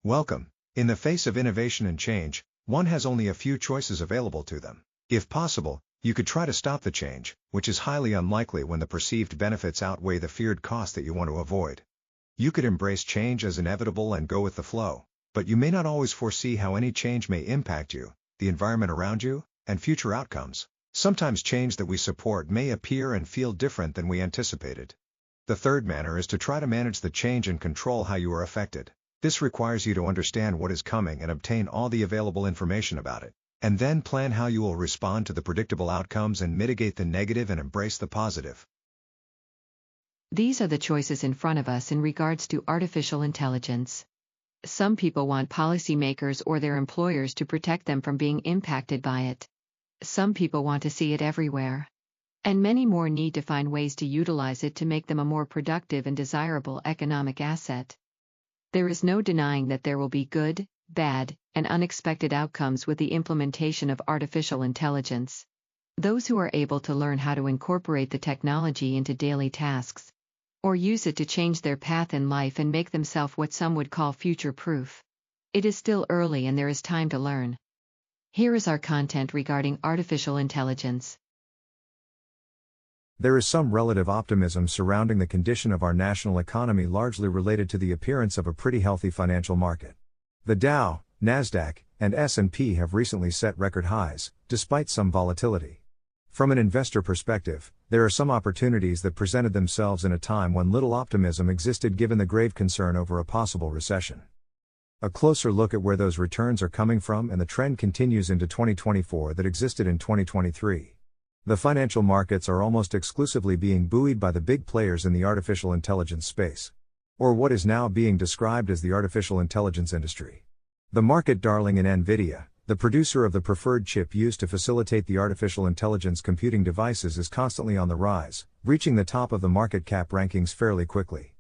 Welcome. In the face of innovation and change, one has only a few choices available to them. If possible, you could try to stop the change, which is highly unlikely when the perceived benefits outweigh the feared cost that you want to avoid. You could embrace change as inevitable and go with the flow, but you may not always foresee how any change may impact you, the environment around you, and future outcomes. Sometimes change that we support may appear and feel different than we anticipated. The third manner is to try to manage the change and control how you are affected. This requires you to understand what is coming and obtain all the available information about it, and then plan how you will respond to the predictable outcomes and mitigate the negative and embrace the positive. These are the choices in front of us in regards to artificial intelligence. Some people want policymakers or their employers to protect them from being impacted by it. Some people want to see it everywhere. And many more need to find ways to utilize it to make them a more productive and desirable economic asset. There is no denying that there will be good, bad, and unexpected outcomes with the implementation of artificial intelligence. Those who are able to learn how to incorporate the technology into daily tasks, or use it to change their path in life and make themselves what some would call future-proof. It is still early and there is time to learn. Here is our content regarding artificial intelligence. There is some relative optimism surrounding the condition of our national economy, largely related to the appearance of a pretty healthy financial market. The Dow, Nasdaq, and S&P have recently set record highs, despite some volatility. From an investor perspective, there are some opportunities that presented themselves in a time when little optimism existed given the grave concern over a possible recession. A closer look at where those returns are coming from and the trend continues into 2024 that existed in 2023. The financial markets are almost exclusively being buoyed by the big players in the artificial intelligence space, or what is now being described as the artificial intelligence industry. The market darling in NVIDIA, the producer of the preferred chip used to facilitate the artificial intelligence computing devices, is constantly on the rise, reaching the top of the market cap rankings fairly quickly.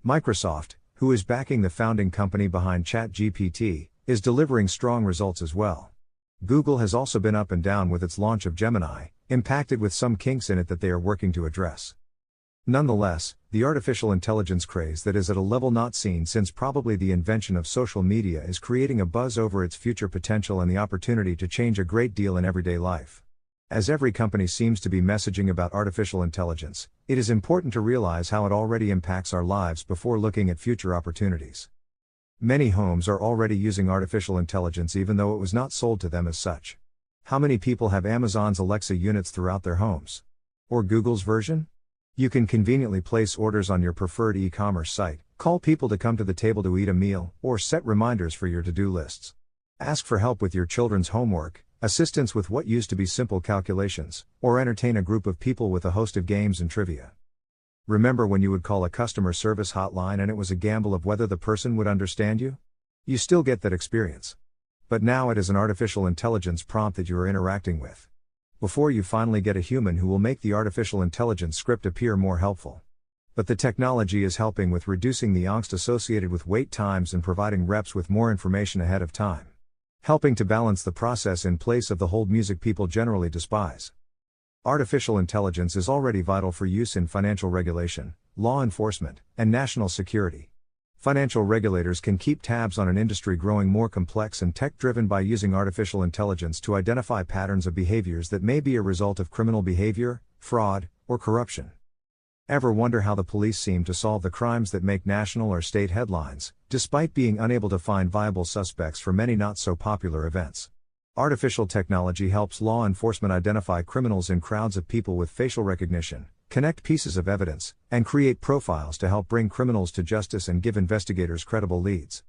Microsoft, who is backing the founding company behind ChatGPT, is delivering strong results as well. Google has also been up and down with its launch of Gemini, impacted with some kinks in it that they are working to address. Nonetheless, the artificial intelligence craze that is at a level not seen since probably the invention of social media is creating a buzz over its future potential and the opportunity to change a great deal in everyday life. As every company seems to be messaging about artificial intelligence, it is important to realize how it already impacts our lives before looking at future opportunities. Many homes are already using artificial intelligence even though it was not sold to them as such. How many people have Amazon's Alexa units throughout their homes? Or Google's version? You can conveniently place orders on your preferred e-commerce site, call people to come to the table to eat a meal, or set reminders for your to-do lists. Ask for help with your children's homework, assistance with what used to be simple calculations, or entertain a group of people with a host of games and trivia. Remember when you would call a customer service hotline and it was a gamble of whether the person would understand you? You still get that experience. But now it is an artificial intelligence prompt that you are interacting with. Before you finally get a human who will make the artificial intelligence script appear more helpful. But the technology is helping with reducing the angst associated with wait times and providing reps with more information ahead of time. Helping to balance the process in place of the hold music people generally despise. Artificial intelligence is already vital for use in financial regulation, law enforcement, and national security. Financial regulators can keep tabs on an industry growing more complex and tech-driven by using artificial intelligence to identify patterns of behaviors that may be a result of criminal behavior, fraud, or corruption. Ever wonder how the police seem to solve the crimes that make national or state headlines, despite being unable to find viable suspects for many not-so-popular events? Artificial technology helps law enforcement identify criminals in crowds of people with facial recognition, connect pieces of evidence, and create profiles to help bring criminals to justice and give investigators credible leads.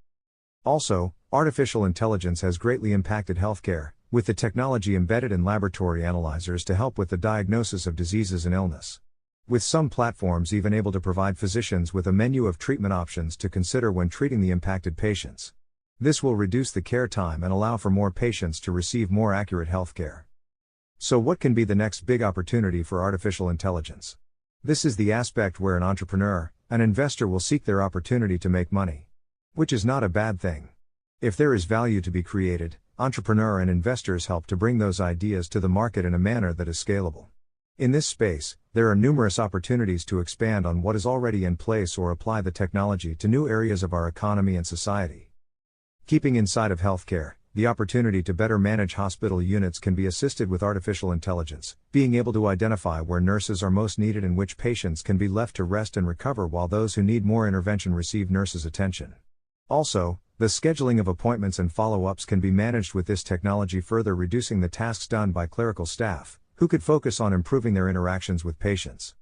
Also, artificial intelligence has greatly impacted healthcare, with the technology embedded in laboratory analyzers to help with the diagnosis of diseases and illness. With some platforms even able to provide physicians with a menu of treatment options to consider when treating the impacted patients. This will reduce the care time and allow for more patients to receive more accurate healthcare. So what can be the next big opportunity for artificial intelligence? This is the aspect where an entrepreneur, an investor will seek their opportunity to make money. Which is not a bad thing. If there is value to be created, entrepreneur and investors help to bring those ideas to the market in a manner that is scalable. In this space, there are numerous opportunities to expand on what is already in place or apply the technology to new areas of our economy and society. Keeping inside of healthcare, the opportunity to better manage hospital units can be assisted with artificial intelligence, being able to identify where nurses are most needed and which patients can be left to rest and recover while those who need more intervention receive nurses' attention. Also, the scheduling of appointments and follow-ups can be managed with this technology, further reducing the tasks done by clerical staff, who could focus on improving their interactions with patients.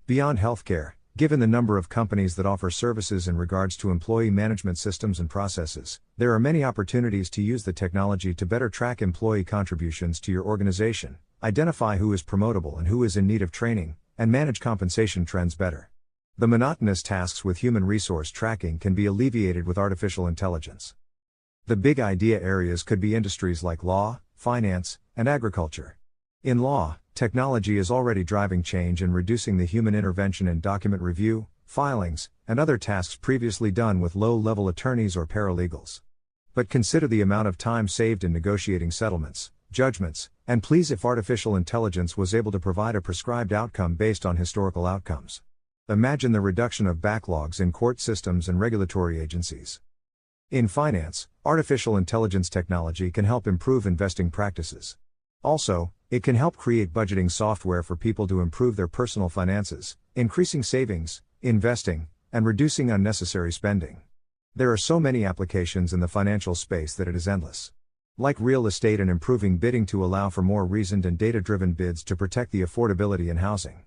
Beyond healthcare, given the number of companies that offer services in regards to employee management systems and processes, there are many opportunities to use the technology to better track employee contributions to your organization, identify who is promotable and who is in need of training, and manage compensation trends better. The monotonous tasks with human resource tracking can be alleviated with artificial intelligence. The big idea areas could be industries like law, finance, and agriculture. In law, technology is already driving change and reducing the human intervention in document review, filings, and other tasks previously done with low-level attorneys or paralegals. But consider the amount of time saved in negotiating settlements, judgments, and pleas if artificial intelligence was able to provide a prescribed outcome based on historical outcomes. Imagine the reduction of backlogs in court systems and regulatory agencies. In finance, artificial intelligence technology can help improve investing practices. Also, it can help create budgeting software for people to improve their personal finances, increasing savings, investing, and reducing unnecessary spending. There are so many applications in the financial space that it is endless. Like real estate and improving bidding to allow for more reasoned and data-driven bids to protect the affordability in housing.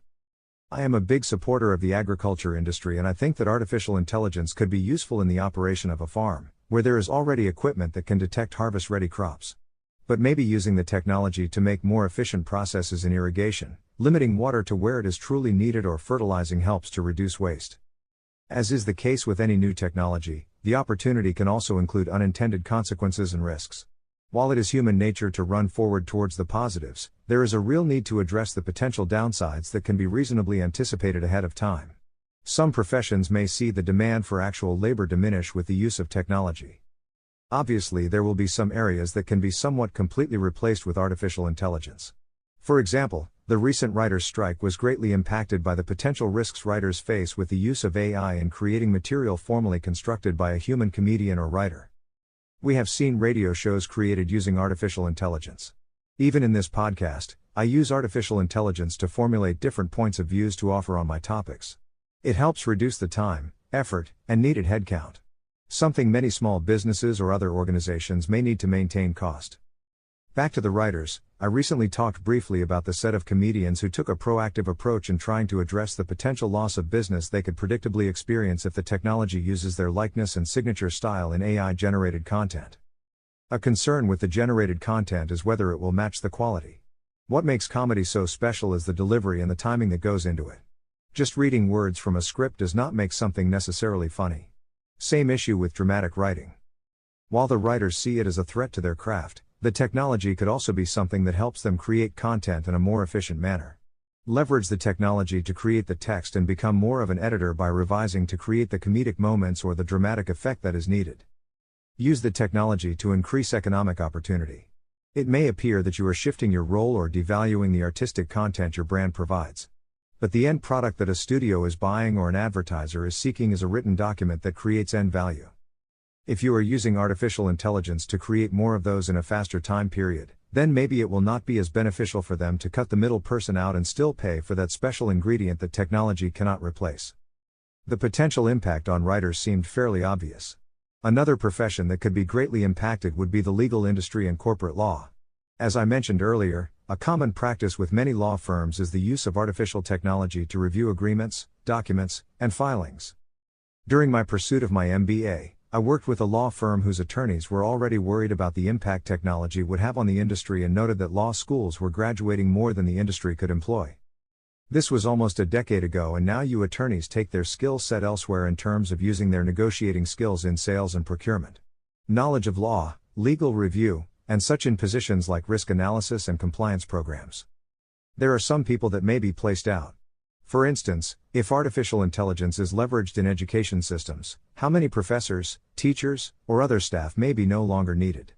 I am a big supporter of the agriculture industry, and I think that artificial intelligence could be useful in the operation of a farm, where there is already equipment that can detect harvest-ready crops. But maybe using the technology to make more efficient processes in irrigation, limiting water to where it is truly needed, or fertilizing helps to reduce waste. As is the case with any new technology, the opportunity can also include unintended consequences and risks. While it is human nature to run forward towards the positives, there is a real need to address the potential downsides that can be reasonably anticipated ahead of time. Some professions may see the demand for actual labor diminish with the use of technology. Obviously, there will be some areas that can be somewhat completely replaced with artificial intelligence. For example, the recent writers' strike was greatly impacted by the potential risks writers face with the use of AI in creating material formerly constructed by a human comedian or writer. We have seen radio shows created using artificial intelligence. Even in this podcast, I use artificial intelligence to formulate different points of views to offer on my topics. It helps reduce the time, effort, and needed headcount. Something many small businesses or other organizations may need to maintain cost. Back to the writers, I recently talked briefly about the set of comedians who took a proactive approach in trying to address the potential loss of business they could predictably experience if the technology uses their likeness and signature style in AI-generated content. A concern with the generated content is whether it will match the quality. What makes comedy so special is the delivery and the timing that goes into it. Just reading words from a script does not make something necessarily funny. Same issue with dramatic writing. While the writers see it as a threat to their craft, the technology could also be something that helps them create content in a more efficient manner. Leverage the technology to create the text and become more of an editor by revising to create the comedic moments or the dramatic effect that is needed. Use the technology to increase economic opportunity. It may appear that you are shifting your role or devaluing the artistic content your brand provides. But the end product that a studio is buying or an advertiser is seeking is a written document that creates end value. If you are using artificial intelligence to create more of those in a faster time period, then maybe it will not be as beneficial for them to cut the middle person out and still pay for that special ingredient that technology cannot replace. The potential impact on writers seemed fairly obvious. Another profession that could be greatly impacted would be the legal industry and corporate law. As I mentioned earlier, a common practice with many law firms is the use of artificial technology to review agreements, documents, and filings. During my pursuit of my MBA, I worked with a law firm whose attorneys were already worried about the impact technology would have on the industry and noted that law schools were graduating more than the industry could employ. This was almost a decade ago, and now you attorneys take their skill set elsewhere in terms of using their negotiating skills in sales and procurement. Knowledge of law, legal review, and such in positions like risk analysis and compliance programs. There are some people that may be placed out. For instance, if artificial intelligence is leveraged in education systems, how many professors, teachers, or other staff may be no longer needed?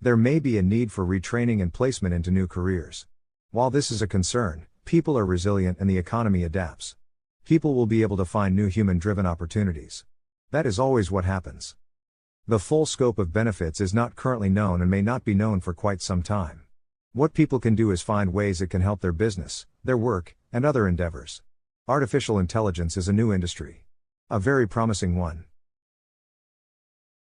There may be a need for retraining and placement into new careers. While this is a concern, people are resilient and the economy adapts. People will be able to find new human-driven opportunities. That is always what happens. The full scope of benefits is not currently known and may not be known for quite some time. What people can do is find ways it can help their business, their work, and other endeavors. Artificial intelligence is a new industry. A very promising one.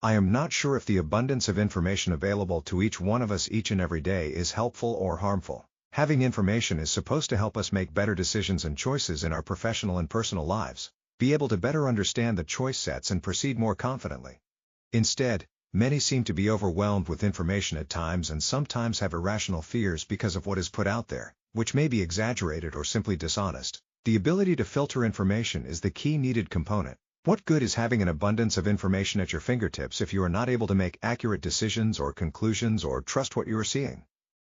I am not sure if the abundance of information available to each one of us each and every day is helpful or harmful. Having information is supposed to help us make better decisions and choices in our professional and personal lives, be able to better understand the choice sets and proceed more confidently. Instead, many seem to be overwhelmed with information at times and sometimes have irrational fears because of what is put out there, which may be exaggerated or simply dishonest. The ability to filter information is the key needed component. What good is having an abundance of information at your fingertips if you are not able to make accurate decisions or conclusions or trust what you are seeing?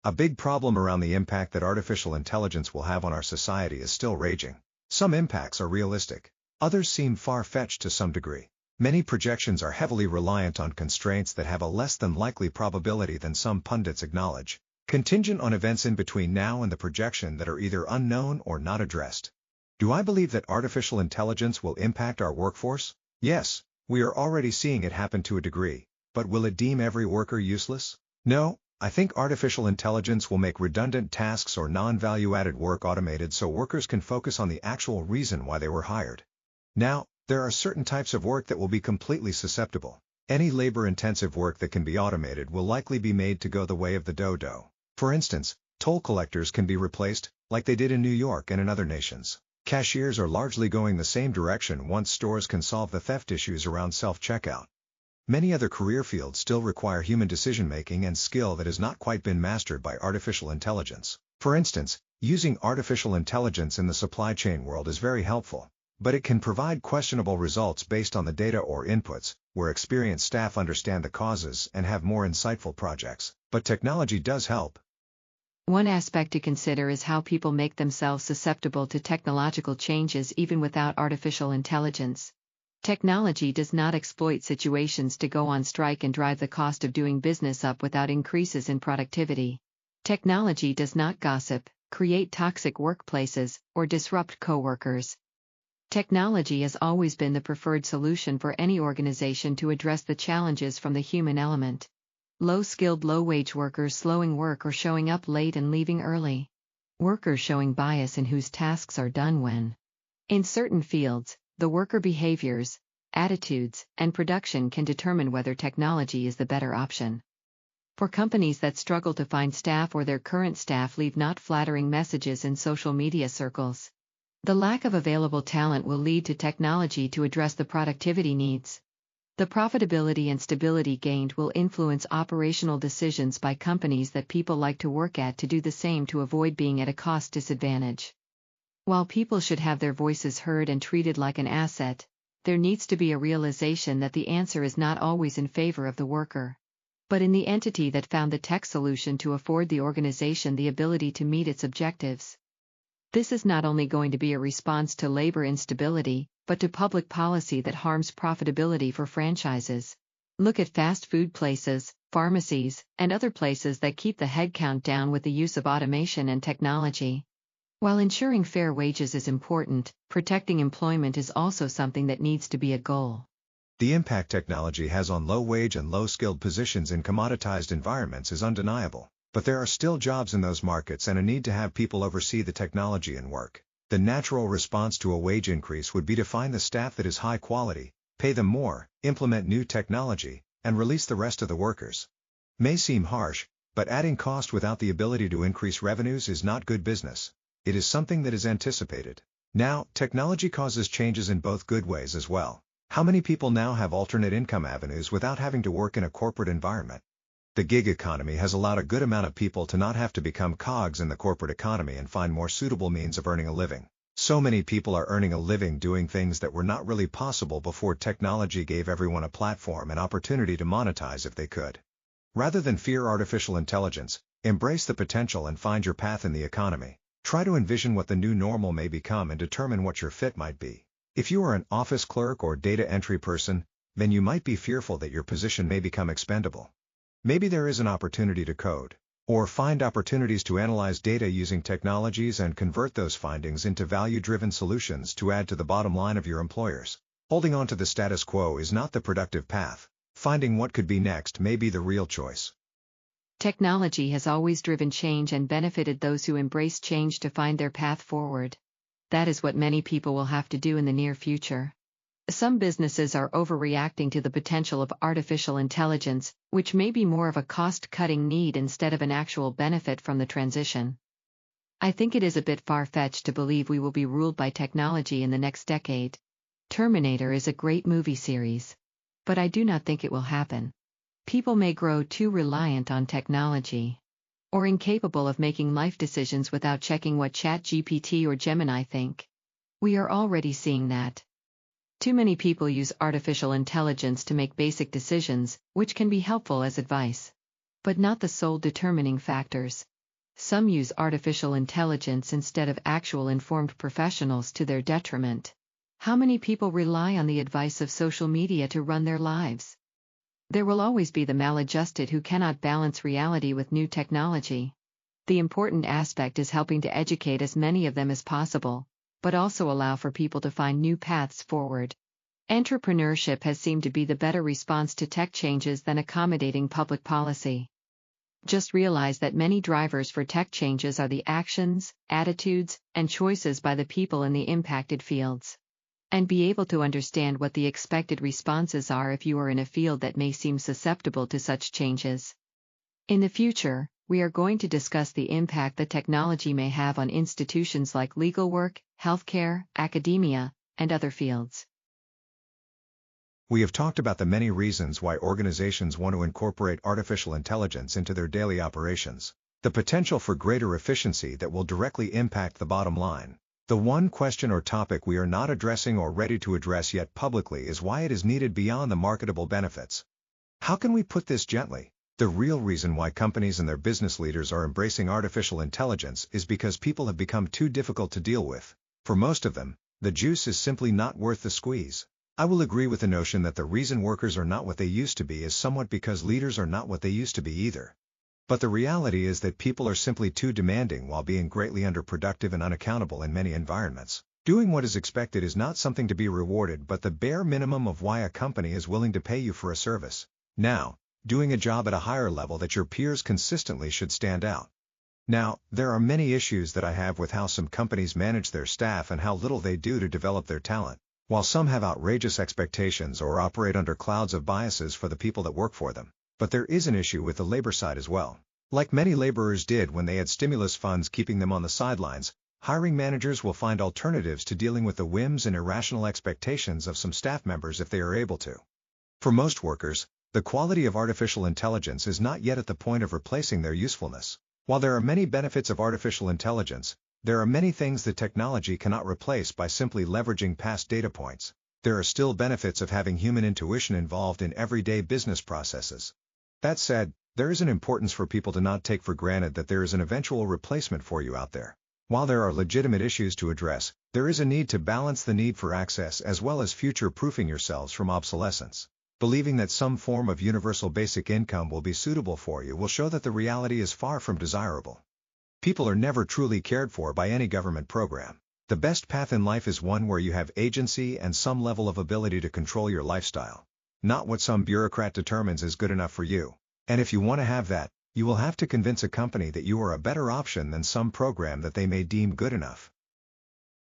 A big problem around the impact that artificial intelligence will have on our society is still raging. Some impacts are realistic. Others seem far-fetched to some degree. Many projections are heavily reliant on constraints that have a less than likely probability than some pundits acknowledge, contingent on events in between now and the projection that are either unknown or not addressed. Do I believe that artificial intelligence will impact our workforce? Yes, we are already seeing it happen to a degree, but will it deem every worker useless? No, I think artificial intelligence will make redundant tasks or non-value-added work automated so workers can focus on the actual reason why they were hired. Now, there are certain types of work that will be completely susceptible. Any labor-intensive work that can be automated will likely be made to go the way of the dodo. For instance, toll collectors can be replaced, like they did in New York and in other nations. Cashiers are largely going the same direction once stores can solve the theft issues around self-checkout. Many other career fields still require human decision-making and skill that has not quite been mastered by artificial intelligence. For instance, using artificial intelligence in the supply chain world is very helpful, but it can provide questionable results based on the data or inputs, where experienced staff understand the causes and have more insightful projects. But technology does help. One aspect to consider is how people make themselves susceptible to technological changes even without artificial intelligence. Technology does not exploit situations to go on strike and drive the cost of doing business up without increases in productivity. Technology does not gossip, create toxic workplaces, or disrupt coworkers. Technology has always been the preferred solution for any organization to address the challenges from the human element. Low-skilled, low-wage workers slowing work or showing up late and leaving early. Workers showing bias in whose tasks are done when. In certain fields, the worker behaviors, attitudes, and production can determine whether technology is the better option. For companies that struggle to find staff or their current staff leave not flattering messages in social media circles. The lack of available talent will lead to technology to address the productivity needs. The profitability and stability gained will influence operational decisions by companies that people like to work at to do the same to avoid being at a cost disadvantage. While people should have their voices heard and treated like an asset, there needs to be a realization that the answer is not always in favor of the worker, but in the entity that found the tech solution to afford the organization the ability to meet its objectives. This is not only going to be a response to labor instability, but to public policy that harms profitability for franchises. Look at fast food places, pharmacies, and other places that keep the headcount down with the use of automation and technology. While ensuring fair wages is important, protecting employment is also something that needs to be a goal. The impact technology has on low-wage and low-skilled positions in commoditized environments is undeniable, but there are still jobs in those markets and a need to have people oversee the technology and work. The natural response to a wage increase would be to find the staff that is high quality, pay them more, implement new technology, and release the rest of the workers. May seem harsh, but adding cost without the ability to increase revenues is not good business. It is something that is anticipated. Now, technology causes changes in both good ways as well. How many people now have alternate income avenues without having to work in a corporate environment? The gig economy has allowed a good amount of people to not have to become cogs in the corporate economy and find more suitable means of earning a living. So many people are earning a living doing things that were not really possible before technology gave everyone a platform and opportunity to monetize if they could. Rather than fear artificial intelligence, embrace the potential and find your path in the economy. Try to envision what the new normal may become and determine what your fit might be. If you are an office clerk or data entry person, then you might be fearful that your position may become expendable. Maybe there is an opportunity to code, or find opportunities to analyze data using technologies and convert those findings into value-driven solutions to add to the bottom line of your employers. Holding on to the status quo is not the productive path. Finding what could be next may be the real choice. Technology has always driven change and benefited those who embrace change to find their path forward. That is what many people will have to do in the near future. Some businesses are overreacting to the potential of artificial intelligence, which may be more of a cost-cutting need instead of an actual benefit from the transition. I think it is a bit far-fetched to believe we will be ruled by technology in the next decade. Terminator is a great movie series. But I do not think it will happen. People may grow too reliant on technology, or incapable of making life decisions without checking what ChatGPT or Gemini think. We are already seeing that. Too many people use artificial intelligence to make basic decisions, which can be helpful as advice, but not the sole determining factors. Some use artificial intelligence instead of actual informed professionals to their detriment. How many people rely on the advice of social media to run their lives? There will always be the maladjusted who cannot balance reality with new technology. The important aspect is helping to educate as many of them as possible, but also allow for people to find new paths forward. Entrepreneurship has seemed to be the better response to tech changes than accommodating public policy. Just realize that many drivers for tech changes are the actions, attitudes, and choices by the people in the impacted fields. And be able to understand what the expected responses are if you are in a field that may seem susceptible to such changes. In the future, we are going to discuss the impact that technology may have on institutions like legal work, healthcare, academia, and other fields. We have talked about the many reasons why organizations want to incorporate artificial intelligence into their daily operations. The potential for greater efficiency that will directly impact the bottom line. The one question or topic we are not addressing or ready to address yet publicly is why it is needed beyond the marketable benefits. How can we put this gently? The real reason why companies and their business leaders are embracing artificial intelligence is because people have become too difficult to deal with. For most of them, the juice is simply not worth the squeeze. I will agree with the notion that the reason workers are not what they used to be is somewhat because leaders are not what they used to be either. But the reality is that people are simply too demanding while being greatly underproductive and unaccountable in many environments. Doing what is expected is not something to be rewarded but the bare minimum of why a company is willing to pay you for a service. Now, doing a job at a higher level that your peers consistently should stand out. Now, there are many issues that I have with how some companies manage their staff and how little they do to develop their talent. While some have outrageous expectations or operate under clouds of biases for the people that work for them. But there is an issue with the labor side as well. Like many laborers did when they had stimulus funds keeping them on the sidelines, hiring managers will find alternatives to dealing with the whims and irrational expectations of some staff members if they are able to. For most workers, the quality of artificial intelligence is not yet at the point of replacing their usefulness. While there are many benefits of artificial intelligence, there are many things that technology cannot replace by simply leveraging past data points. There are still benefits of having human intuition involved in everyday business processes. That said, there is an importance for people to not take for granted that there is an eventual replacement for you out there. While there are legitimate issues to address, there is a need to balance the need for access as well as future-proofing yourselves from obsolescence. Believing that some form of universal basic income will be suitable for you will show that the reality is far from desirable. People are never truly cared for by any government program. The best path in life is one where you have agency and some level of ability to control your lifestyle. Not what some bureaucrat determines is good enough for you. And if you want to have that, you will have to convince a company that you are a better option than some program that they may deem good enough.